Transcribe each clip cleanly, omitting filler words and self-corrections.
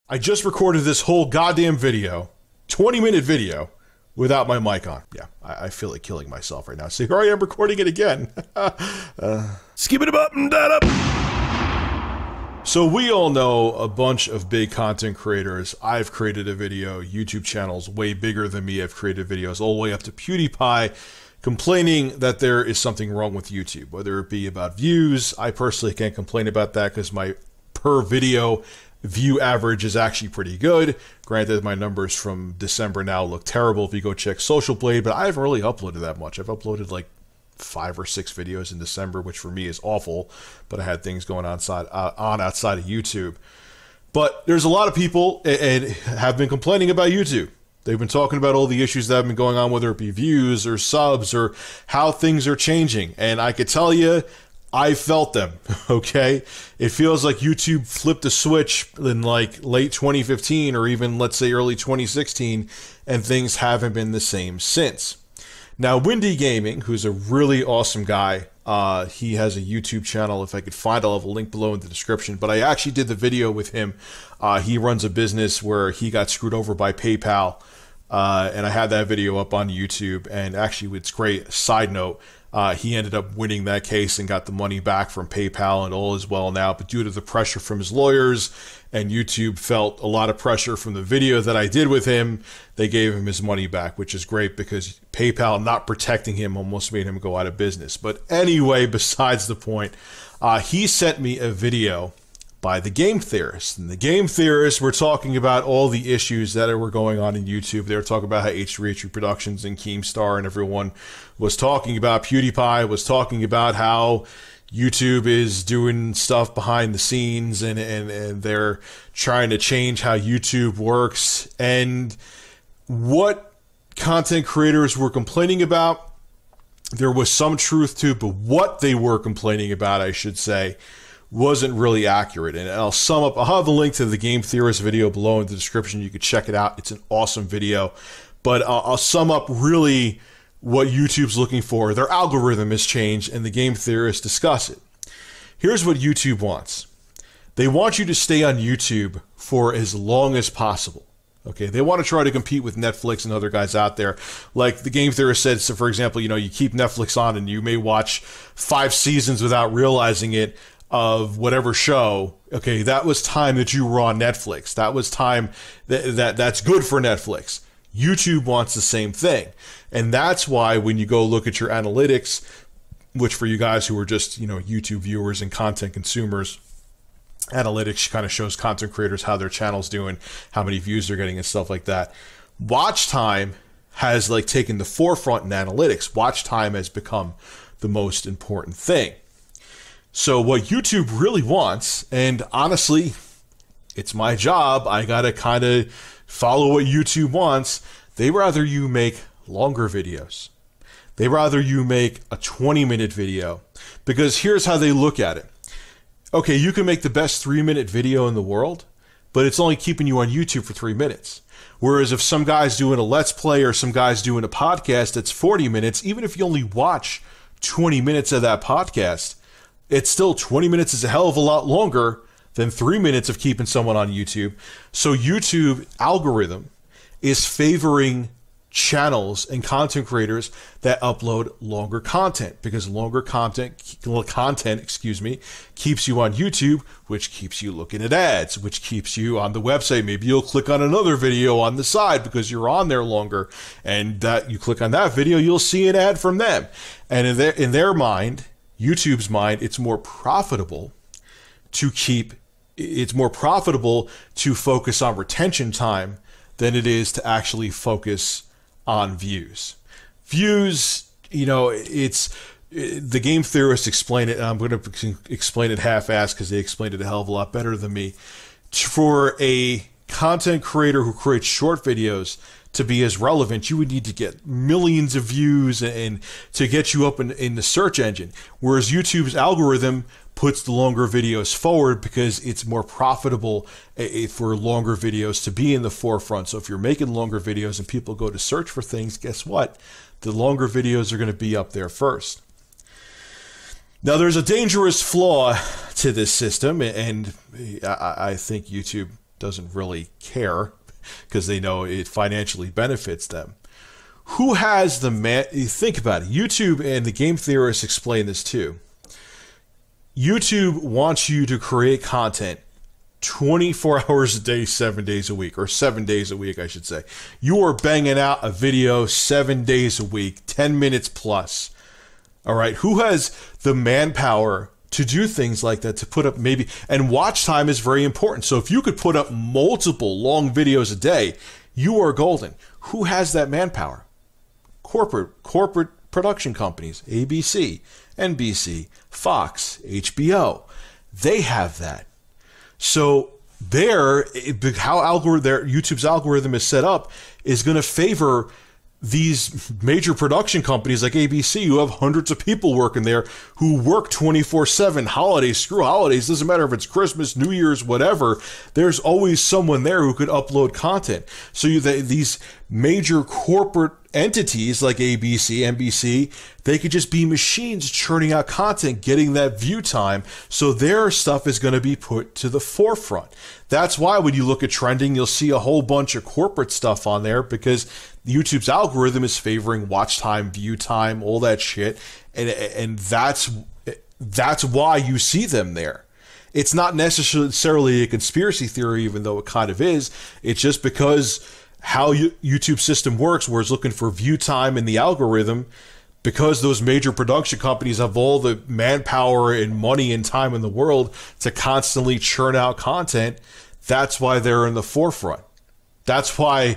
I just recorded this whole goddamn video, 20-minute video, without my mic on. Yeah, I feel like killing myself right now. So here I am recording it again. Skip it up and that up. So we all know a bunch of big content creators. I've created a video. YouTube channels way bigger than me have created videos, all the way up to PewDiePie, complaining that there is something wrong with YouTube, whether it be about views. I personally can't complain about that because my per video view average is actually pretty good. Granted, my numbers from December now look terrible if you go check Social Blade, but I haven't really uploaded that much. I've uploaded like 5 or 6 videos in December, which for me is awful, but I had things going on outside of YouTube. But there's a lot of people and have been complaining about YouTube. They've been talking about all the issues that have been going on, whether it be views or subs or how things are changing. And I could tell you, I felt them, okay? It feels like YouTube flipped a switch in like late 2015 or even, let's say, early 2016, and things haven't been the same since. Now, Windy Gaming, who's a really awesome guy, he has a YouTube channel. If I could find it, I'll have a link below in the description. But I actually did the video with him. He runs a business where he got screwed over by PayPal, and I had that video up on YouTube. And actually, it's great. Side note, he ended up winning that case and got the money back from PayPal, and all is well now. But due to the pressure from his lawyers, and YouTube felt a lot of pressure from the video that I did with him, they gave him his money back, which is great because PayPal not protecting him almost made him go out of business. But anyway, besides the point, he sent me a video by the Game Theorists. And the Game Theorists were talking about all the issues that were going on in YouTube. They were talking about how H3H3 Productions and Keemstar and everyone was talking about. PewDiePie was talking about how YouTube is doing stuff behind the scenes and they're trying to change how YouTube works. And what content creators were complaining about, there was some truth to, but what they were complaining about, I should say, wasn't really accurate. And I'll sum up. I'll have a link to the Game Theorist video below in the description. You could check it out. It's an awesome video. But I'll sum up really what YouTube's looking for. Their algorithm has changed, and the Game Theorists discuss it. Here's what YouTube wants. They want you to stay on YouTube for as long as possible. Okay, they want to try to compete with Netflix and other guys out there. Like the Game Theorist said, so for example, you keep Netflix on and you may watch 5 seasons without realizing it of whatever show. Okay, that was time that you were on Netflix. That was time that's good for Netflix. YouTube wants the same thing. And that's why when you go look at your analytics, which for you guys who are just, YouTube viewers and content consumers, analytics kind of shows content creators how their channel's doing, how many views they're getting and stuff like that. Watch time has taken the forefront in analytics. Watch time has become the most important thing. So what YouTube really wants, and honestly, it's my job, I gotta kind of follow what YouTube wants. They rather you make longer videos. They rather you make a 20-minute video, because here's how they look at it. Okay, you can make the best 3-minute video in the world, but it's only keeping you on YouTube for 3 minutes. Whereas if some guy's doing a Let's Play or some guy's doing a podcast that's 40 minutes, even if you only watch 20 minutes of that podcast, it's still 20 minutes is a hell of a lot longer than 3 minutes of keeping someone on YouTube. So YouTube algorithm is favoring channels and content creators that upload longer content, because longer content, keeps you on YouTube, which keeps you looking at ads, which keeps you on the website. Maybe you'll click on another video on the side because you're on there longer, and that you click on that video, you'll see an ad from them. And in their mind, YouTube's mind, it's more profitable to focus on retention time than it is to actually focus on views. Views, it's the Game Theorists explain it, and I'm going to explain it half-assed because they explained it a hell of a lot better than me. For a content creator who creates short videos to be as relevant, you would need to get millions of views and to get you up in the search engine. Whereas YouTube's algorithm puts the longer videos forward because it's more profitable for longer videos to be in the forefront. So if you're making longer videos and people go to search for things, guess what? The longer videos are going to be up there first. Now, there's a dangerous flaw to this system, and I think YouTube doesn't really care because they know it financially benefits them. Who has the man? Think about it. YouTube and the game theorists explain this too. YouTube wants you to create content 24 hours a day, 7 days a week, or 7 days a week, I should say. You are banging out a video 7 days a week, 10 minutes plus. All right. Who has the manpower to do things like that, to put up maybe, and watch time is very important. So if you could put up multiple long videos a day, you are golden. Who has that manpower? Corporate production companies, ABC, NBC, Fox, HBO. They have that. So YouTube's algorithm is set up is going to favor these major production companies like ABC, who have hundreds of people working there, who work 24/7, holidays, screw holidays, doesn't matter if it's Christmas, New Year's, whatever, there's always someone there who could upload content. So these major corporate entities like ABC, NBC, they could just be machines churning out content, getting that view time, so their stuff is going to be put to the forefront. That's why when you look at trending, you'll see a whole bunch of corporate stuff on there, because YouTube's algorithm is favoring watch time, view time, all that shit, and that's why you see them there. It's not necessarily a conspiracy theory, even though it kind of is. It's just because how YouTube system works, where it's looking for view time in the algorithm, because those major production companies have all the manpower and money and time in the world to constantly churn out content. That's why they're in the forefront. That's why,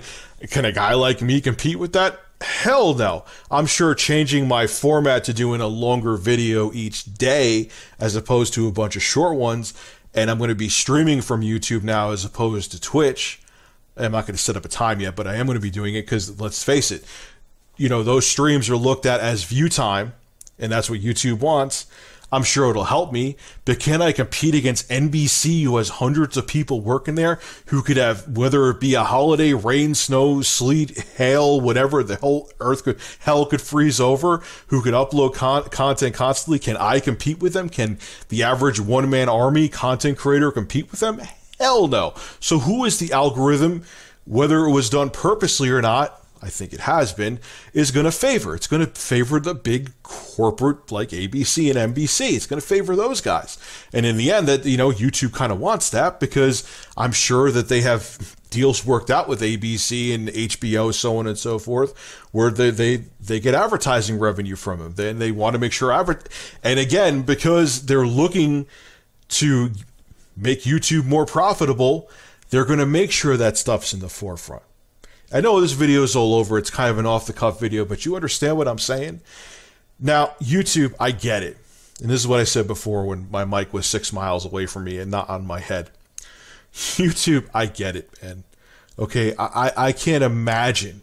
can a guy like me compete with that? Hell no. I'm sure changing my format to doing a longer video each day as opposed to a bunch of short ones, and I'm going to be streaming from YouTube now as opposed to Twitch. I'm not going to set up a time yet, but I am going to be doing it because, let's face it, those streams are looked at as view time, and that's what YouTube wants. I'm sure it'll help me, but can I compete against NBC, who has hundreds of people working there, who could have, whether it be a holiday, rain, snow, sleet, hail, whatever, the whole hell could freeze over, who could upload content constantly? Can I compete with them? Can the average one-man army content creator compete with them? Hell no. So who is the algorithm, whether it was done purposely or not, I think it has been, is going to favor? It's going to favor the big corporate like ABC and NBC. It's going to favor those guys. And in the end, that YouTube kind of wants that, because I'm sure that they have deals worked out with ABC and HBO, so on and so forth, where they get advertising revenue from them. Then they want to make sure and again, because they're looking to make YouTube more profitable, they're going to make sure that stuff's in the forefront. I know this video is all over. It's kind of an off-the-cuff video, but you understand what I'm saying? Now, YouTube, I get it. And this is what I said before when my mic was 6 miles away from me and not on my head. YouTube, I get it, man. Okay, I can't imagine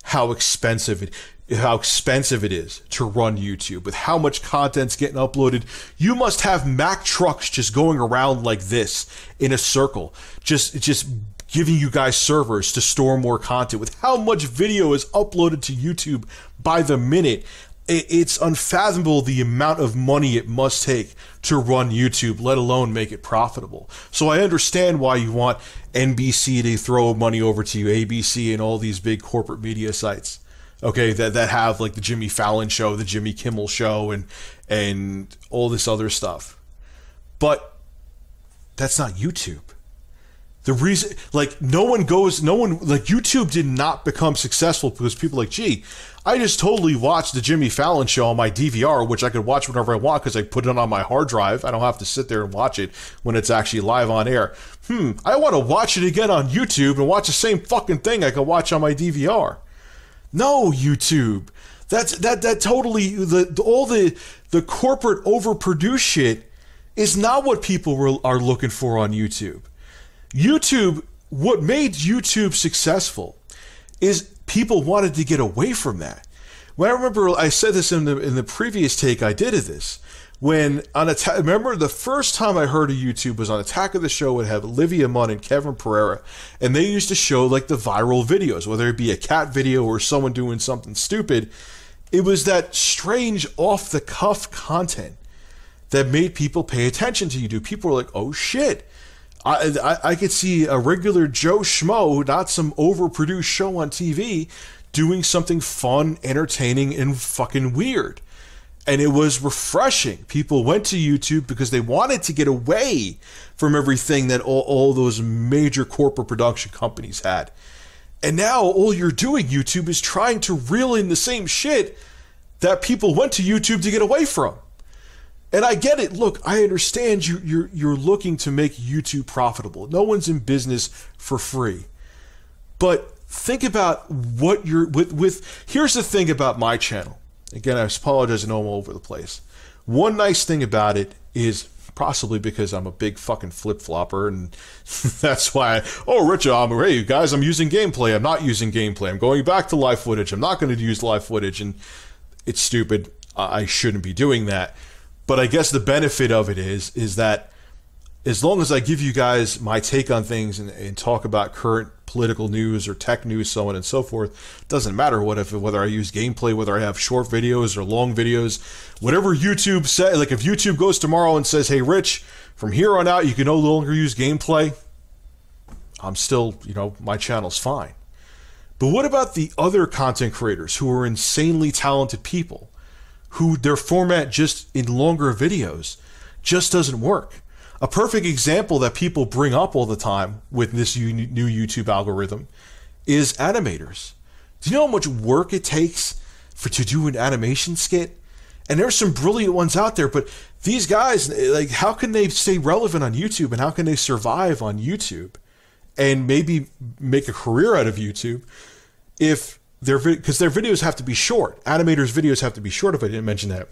how expensive it is to run YouTube, with how much content's getting uploaded. You must have Mack trucks just going around like this in a circle, just giving you guys servers to store more content. With how much video is uploaded to YouTube by the minute, it's unfathomable the amount of money it must take to run YouTube, let alone make it profitable. So I understand why you want NBC to throw money over to you, ABC, and all these big corporate media sites. Okay, that have like the Jimmy Fallon show, the Jimmy Kimmel show, and all this other stuff. But that's not YouTube. The reason, YouTube did not become successful because people are like, gee, I just totally watched the Jimmy Fallon show on my DVR, which I could watch whenever I want because I put it on my hard drive. I don't have to sit there and watch it when it's actually live on air. I want to watch it again on YouTube and watch the same fucking thing I could watch on my DVR. No, YouTube. That totally, all the corporate overproduced shit is not what people are looking for on YouTube. YouTube, what made YouTube successful is people wanted to get away from that. When I remember, I said this in the previous take I did of this. When remember the first time I heard of YouTube was on Attack of the Show. It had Olivia Munn and Kevin Pereira, and they used to show like the viral videos, whether it be a cat video or someone doing something stupid. It was that strange off-the-cuff content that made people pay attention to YouTube. People were like, oh shit, I could see a regular Joe Schmo, not some overproduced show on TV, doing something fun, entertaining, and fucking weird. And it was refreshing. People went to YouTube because they wanted to get away from everything that all those major corporate production companies had. And now all you're doing, YouTube, is trying to reel in the same shit that people went to YouTube to get away from. And I get it. Look, I understand you're looking to make YouTube profitable. No one's in business for free. But think about what you're with. Here's the thing about my channel. Again, I apologize, I know I'm all over the place. One nice thing about it is, possibly because I'm a big fucking flip-flopper, and that's why Rich, hey guys, I'm using gameplay. I'm not using gameplay. I'm going back to live footage. I'm not going to use live footage, and it's stupid. I shouldn't be doing that. But I guess the benefit of it is that as long as I give you guys my take on things and talk about current political news or tech news, so on and so forth, it doesn't matter whether I use gameplay, whether I have short videos or long videos, whatever YouTube says. Like if YouTube goes tomorrow and says, hey Rich, from here on out you can no longer use gameplay, I'm still, my channel's fine. But what about the other content creators who are insanely talented people, who their format just in longer videos just doesn't work? A perfect example that people bring up all the time with this new YouTube algorithm is animators. Do you know how much work it takes to do an animation skit? And there's some brilliant ones out there, but these guys, like, how can they stay relevant on YouTube, and how can they survive on YouTube and maybe make a career out of YouTube if because their videos have to be short. Animators' videos have to be short, if I didn't mention that.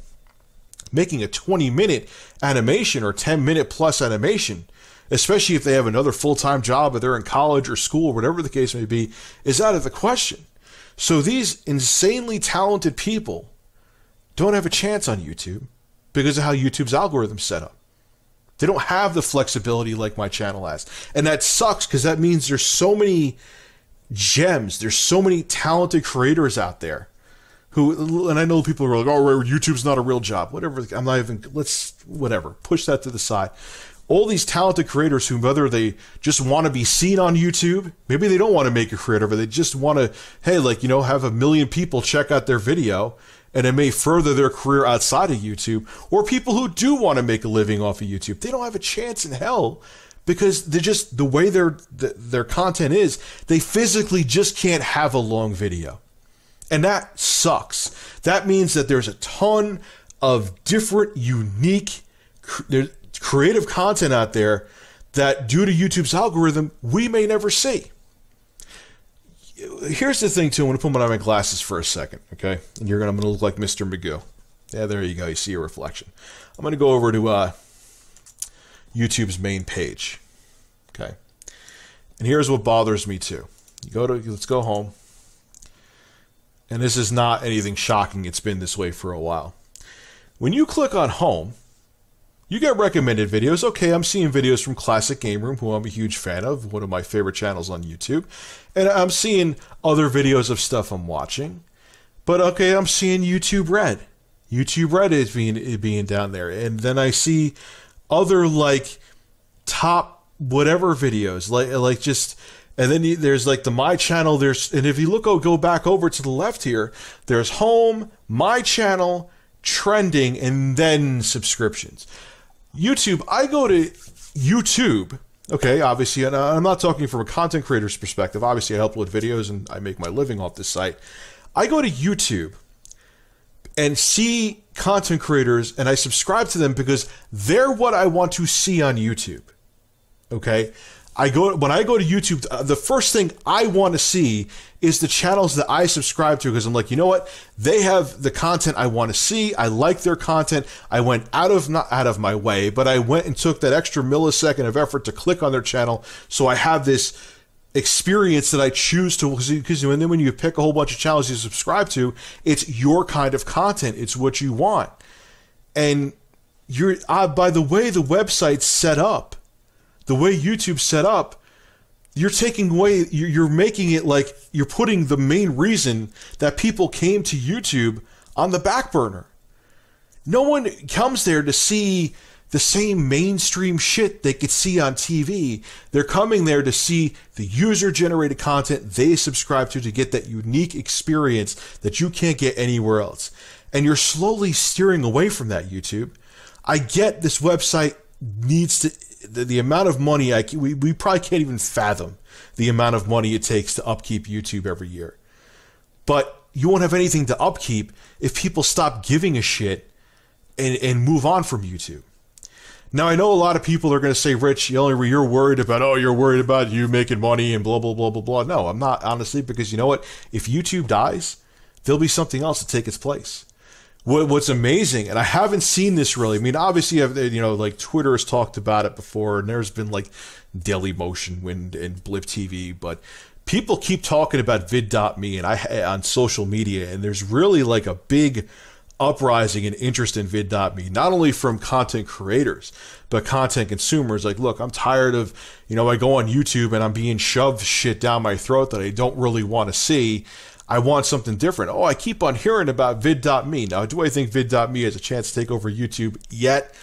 Making a 20-minute animation or 10-minute plus animation, especially if they have another full-time job or they're in college or school or whatever the case may be, is out of the question. So these insanely talented people don't have a chance on YouTube because of how YouTube's algorithm's set up. They don't have the flexibility like my channel has. And that sucks, because that means there's so many gems, there's so many talented creators out there who, and I know people are like, YouTube's not a real job. Whatever, I'm not even, whatever, push that to the side. All these talented creators who, whether they just want to be seen on YouTube, maybe they don't want to make a career, but they just want to, hey, have 1 million people check out their video, and it may further their career outside of YouTube, or people who do want to make a living off of YouTube. They don't have a chance in hell, because they're just, the way their content is, they physically just can't have a long video. And that sucks. That means that there's a ton of different, unique, creative content out there that, due to YouTube's algorithm, we may never see. Here's the thing, too. I'm going to put on my glasses for a second, okay? And I'm going to look like Mr. Magoo. Yeah, there you go. You see a reflection. I'm going to go over to YouTube's main page, okay? And here's what bothers me, too. Let's go home. And this is not anything shocking. It's been this way for a while. When you click on home, you get recommended videos. Okay, I'm seeing videos from Classic Game Room, who I'm a huge fan of, one of my favorite channels on YouTube. And I'm seeing other videos of stuff I'm watching. But okay, I'm seeing YouTube Red. YouTube Red is being down there. And then I see other top whatever videos, and then there's the My Channel. And if you go back over to the left here, there's Home, My Channel, Trending, and then Subscriptions. YouTube, I go to YouTube, okay, obviously, and I'm not talking from a content creator's perspective. Obviously, I help with videos and I make my living off this site. I go to YouTube and see content creators, and I subscribe to them because they're what I want to see on YouTube, okay? When I go to YouTube, the first thing I want to see is the channels that I subscribe to, because I'm like, you know what? They have the content I want to see. I like their content. I went not out of my way, but I went and took that extra millisecond of effort to click on their channel, so I have this experience that I choose to, because and then when you pick a whole bunch of channels you subscribe to, it's your kind of content. It's what you want. And by the way the website's set up, the way YouTube's set up, you're taking away, you're making it like you're putting the main reason that people came to YouTube on the back burner. No one comes there to see the same mainstream shit they could see on TV. They're coming there to see the user-generated content they subscribe to get that unique experience that you can't get anywhere else. And you're slowly steering away from that, YouTube. I get this website needs to, the amount of money, we probably can't even fathom the amount of money it takes to upkeep YouTube every year. But you won't have anything to upkeep if people stop giving a shit and move on from YouTube. Now, I know a lot of people are going to say, Rich, you're worried about, you're worried about you making money and blah, blah, blah, blah, blah. No, I'm not, honestly, because you know what? If YouTube dies, there'll be something else to take its place. What's amazing, and I haven't seen this really, I mean, obviously, like Twitter has talked about it before, and there's been like Dailymotion and Blip TV, but people keep talking about vid.me and on social media, and there's really like a big uprising and interest in vid.me, not only from content creators, but content consumers. Like, look, I'm tired of, I go on YouTube and I'm being shoved shit down my throat that I don't really want to see. I want something different. Oh, I keep on hearing about vid.me. Now, do I think vid.me has a chance to take over YouTube yet?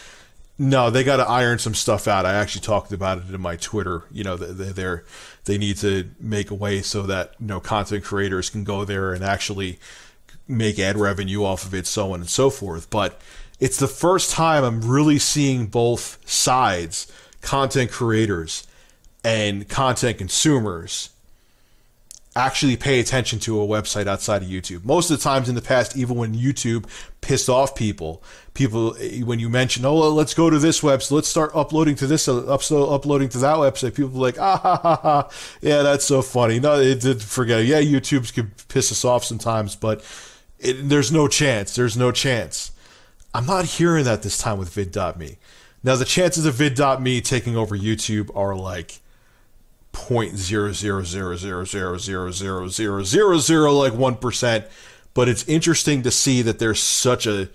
No, they got to iron some stuff out. I actually talked about it in my Twitter. They need to make a way so that, content creators can go there and actually make ad revenue off of it, so on and so forth. But it's the first time I'm really seeing both sides, content creators and content consumers, actually pay attention to a website outside of YouTube. Most of the times in the past, even when YouTube pissed off people, when you mention, let's go to this website, let's start uploading to this, uploading to that website, people are like, yeah, that's so funny. No, forget it. Yeah, YouTube can piss us off sometimes, but there's no chance. There's no chance. I'm not hearing that this time with vid.me. Now, the chances of vid.me taking over YouTube are like 0.000000000 like 1%, but it's interesting to see that there's such a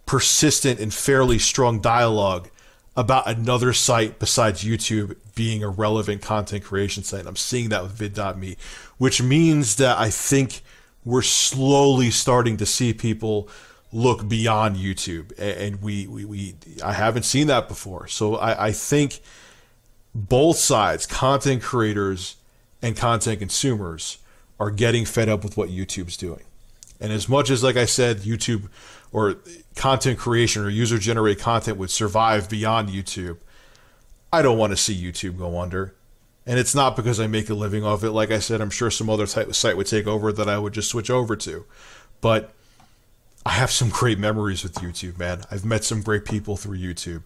persistent and fairly strong dialogue about another site besides YouTube being a relevant content creation site. I'm seeing that with vid.me, which means that I think we're slowly starting to see people look beyond YouTube, and I haven't seen that before. So I think both sides, content creators and content consumers, are getting fed up with what YouTube's doing. And as much as, like I said, YouTube or content creation or user-generated content would survive beyond YouTube, I don't want to see YouTube go under. And it's not because I make a living off it. Like I said, I'm sure some other type of site would take over that I would just switch over to. But I have some great memories with YouTube, man. I've met some great people through YouTube.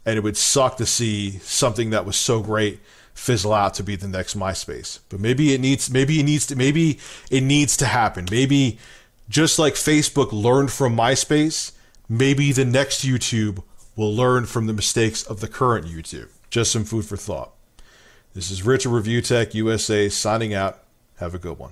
And it would suck to see something that was so great fizzle out to be the next MySpace. But maybe it needs to happen. Maybe just like Facebook learned from MySpace, maybe the next YouTube will learn from the mistakes of the current YouTube. Just some food for thought. This is Rich of Review Tech USA signing out. Have a good one.